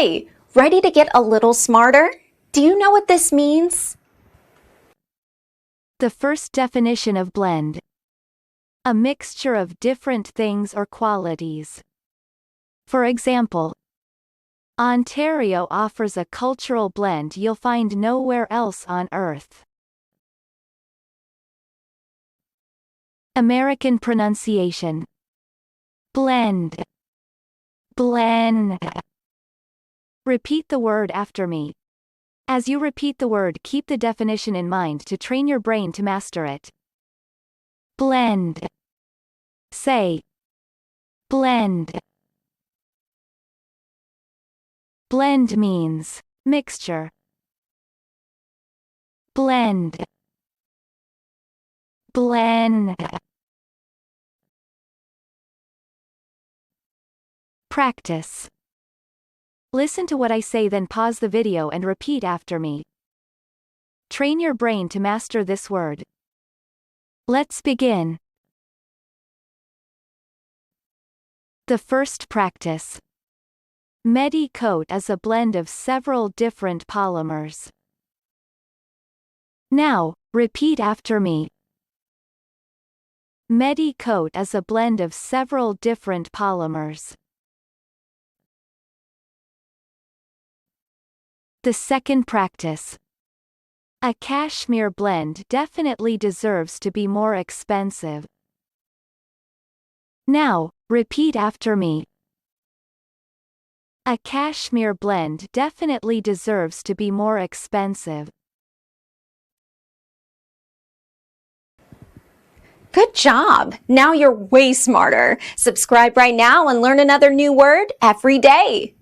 Hi, ready to get a little smarter? Do you know what this means? The first definition of blend. A mixture of different things or qualities. For example, Ontario offers a cultural blend you'll find nowhere else on Earth. American pronunciation. Blend. Blend. Repeat the word after me. As you repeat the word, keep the definition in mind to train your brain to master it. Blend. Say. Blend. Blend means mixture. Blend. Blend. Practice. Listen to what I say, then pause the video and repeat after me. Train your brain to master this word. Let's begin. The first practice. Medicoat is a blend of several different polymers. Now, repeat after me. Medicoat is a blend of several different polymers. The second practice. A cashmere blend definitely deserves to be more expensive. Now, repeat after me. A cashmere blend definitely deserves to be more expensive. Good job! Now you're way smarter. Subscribe right now and learn another new word every day.